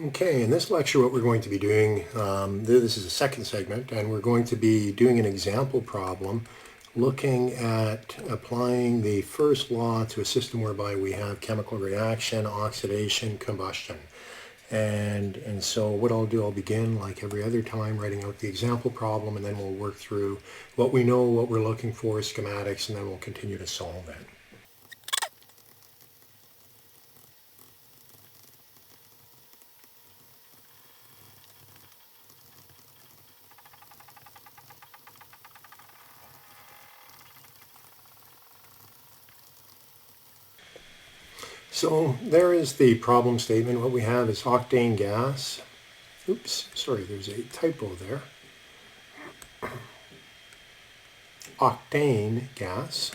Okay, in this lecture what we're going to be doing, this is the second segment, and we're going to be doing an example problem looking at applying the first law to a system whereby we have chemical reaction, oxidation, combustion. And so what I'll do, I'll begin like every other time writing out the example problem, and then we'll work through what we know, what we're looking for, schematics, and then we'll continue to solve it. So there is the problem statement. What we have is octane gas. Oops, sorry, there's a typo there. Octane gas,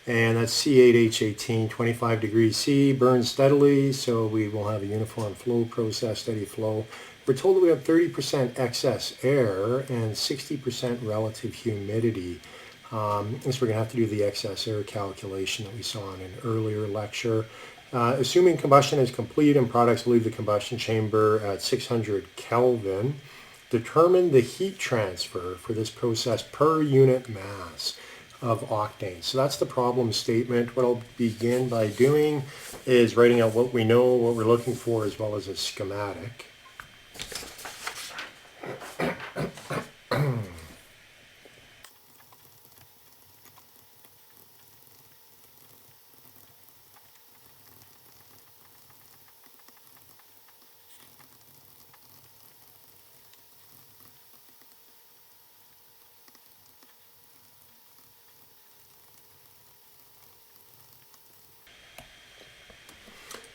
and that's C8H18, 25 degrees C, burns steadily, so we will have a uniform flow process, steady flow. We're told that we have 30% excess air and 60% relative humidity. So we're going to have to do the excess air calculation that we saw in an earlier lecture. Assuming combustion is complete and products leave the combustion chamber at 600 Kelvin, determine the heat transfer for this process per unit mass of octane. So that's the problem statement. What I'll begin by doing is writing out what we know, what we're looking for, as well as a schematic.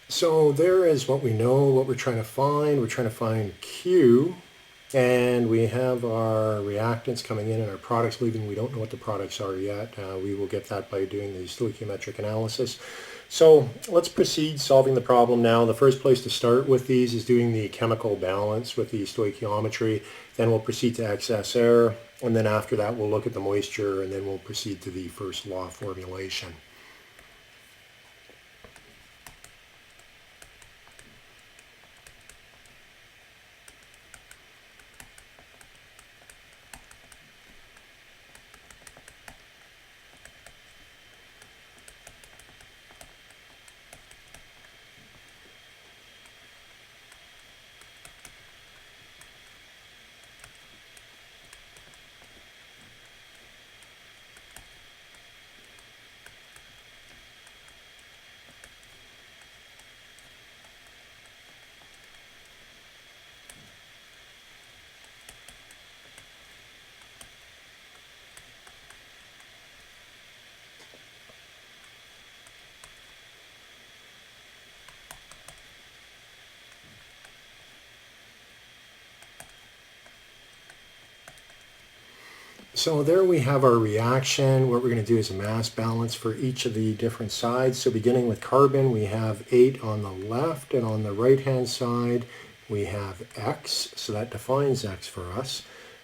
So there is what we know, what we're trying to find. We're trying to find Q, and we have our reactants coming in and our products leaving. We don't know what the products are yet. We will get that by doing the stoichiometric analysis. So let's proceed solving the problem now. The first place to start with these is doing the chemical balance with the stoichiometry. Then we'll proceed to excess air, and then after that we'll look at the moisture, and then we'll proceed to the first law formulation. So there we have our reaction. What we're going to do is a mass balance for each of the different sides. So beginning with carbon, we have 8 on the left, and on the right-hand side, we have X. So that defines X for us.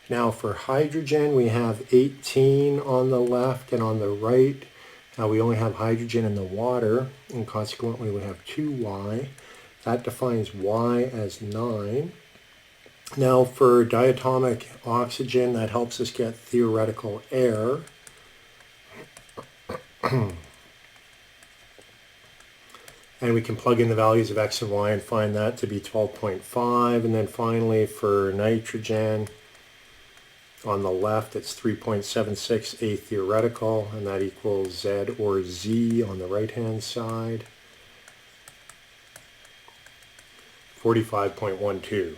Now for hydrogen, we have 18 on the left, and on the right, we only have hydrogen in the water, and consequently we have 2Y. That defines Y as 9. Now for diatomic oxygen, that helps us get theoretical air. And we can plug in the values of X and Y and find that to be 12.5. And then finally for nitrogen, on the left it's 3.76 A theoretical, and that equals Z or Z on the right hand side, 45.12.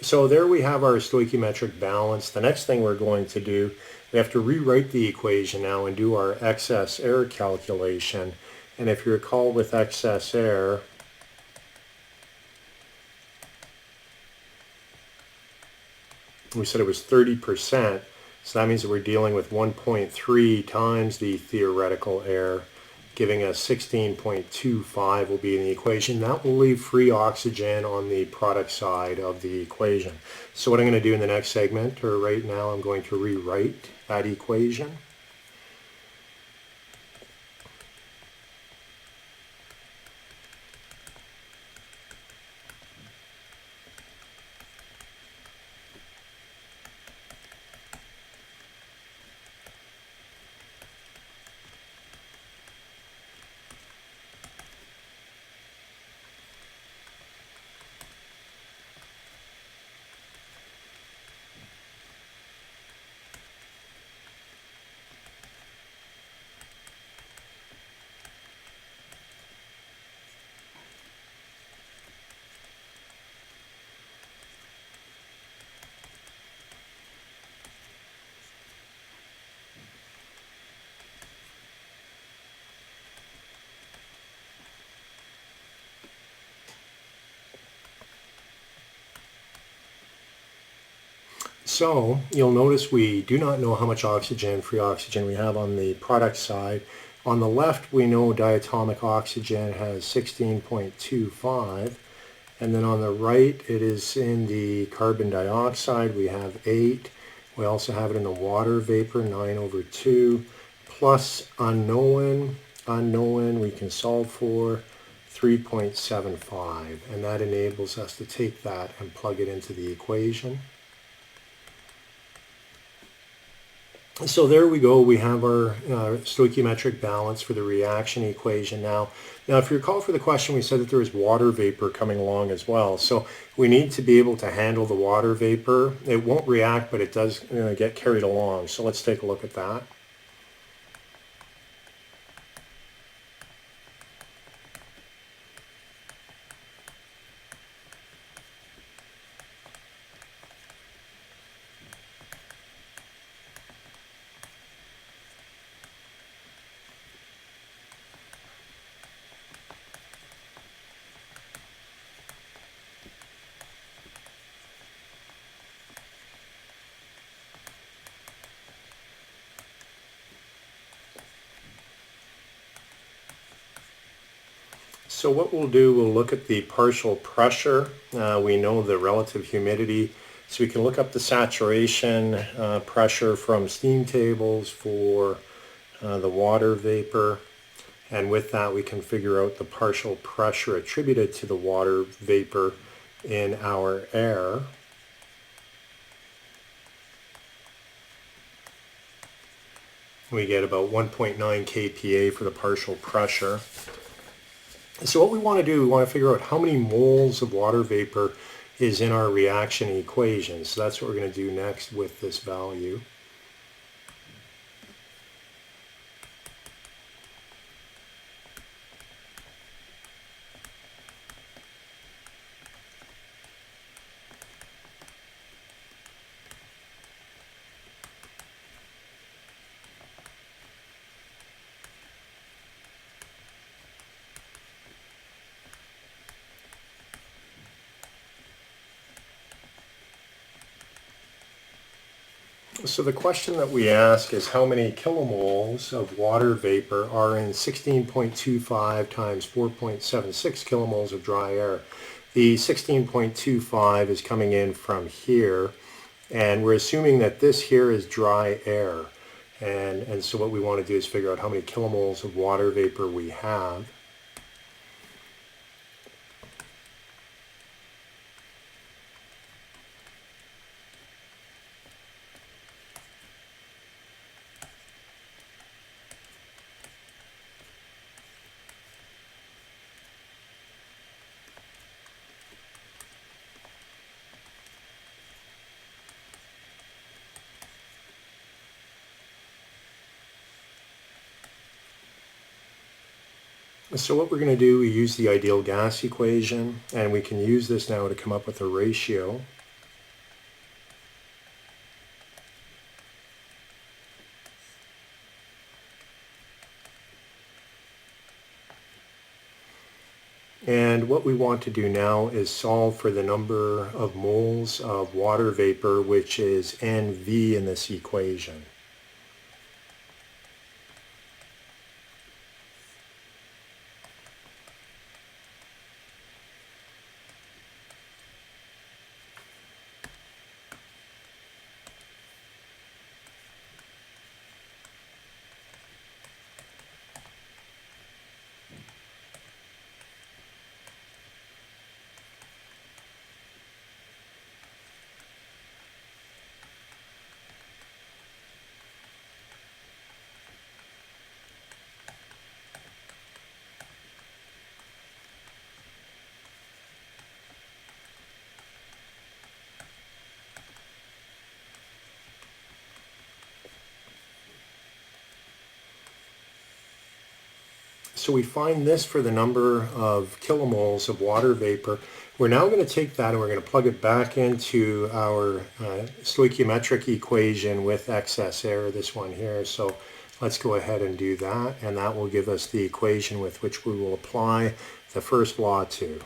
So there we have our stoichiometric balance. The next thing we're going to do, we have to rewrite the equation now and do our excess air calculation. And if you recall with excess air, we said it was 30%. So that means that we're dealing with 1.3 times the theoretical air, giving us 16.25 will be in the equation. That will leave free oxygen on the product side of the equation. So what I'm going to do in the next segment, or right now, I'm going to rewrite that equation. So you'll notice we do not know how much oxygen, free oxygen, we have on the product side. On the left, we know diatomic oxygen has 16.25, and then on the right, it is in the carbon dioxide, we have 8. We also have it in the water vapor, 9/2, plus unknown, we can solve for 3.75, and that enables us to take that and plug it into the equation. So there we go, we have our stoichiometric balance for the reaction equation now. Now if you recall for the question, we said that there is water vapor coming along as well. So we need to be able to handle the water vapor. It won't react, but it does get carried along. So let's take a look at that. So what we'll do, we'll look at the partial pressure. We know the relative humidity, so we can look up the saturation pressure from steam tables for the water vapor. And with that, we can figure out the partial pressure attributed to the water vapor in our air. We get about 1.9 kPa for the partial pressure. So what we want to do, we want to figure out how many moles of water vapor is in our reaction equation. So that's what we're going to do next with this value. So the question that we ask is how many kilomoles of water vapor are in 16.25 times 4.76 kilomoles of dry air. The 16.25 is coming in from here, and we're assuming that this here is dry air. And so what we want to do is figure out how many kilomoles of water vapor we have. So what we're going to do, we use the ideal gas equation, and we can use this now to come up with a ratio. And what we want to do now is solve for the number of moles of water vapor, which is NV in this equation. So we find this for the number of kilomoles of water vapor. We're now going to take that and we're going to plug it back into our stoichiometric equation with excess air, this one here. So let's go ahead and do that, and that will give us the equation with which we will apply the first law to.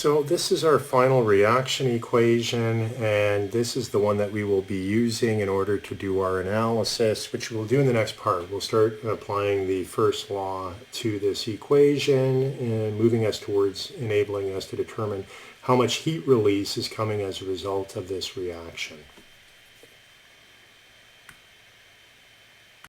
So this is our final reaction equation, and this is the one that we will be using in order to do our analysis, which we'll do in the next part. We'll start applying the first law to this equation and moving us towards enabling us to determine how much heat release is coming as a result of this reaction.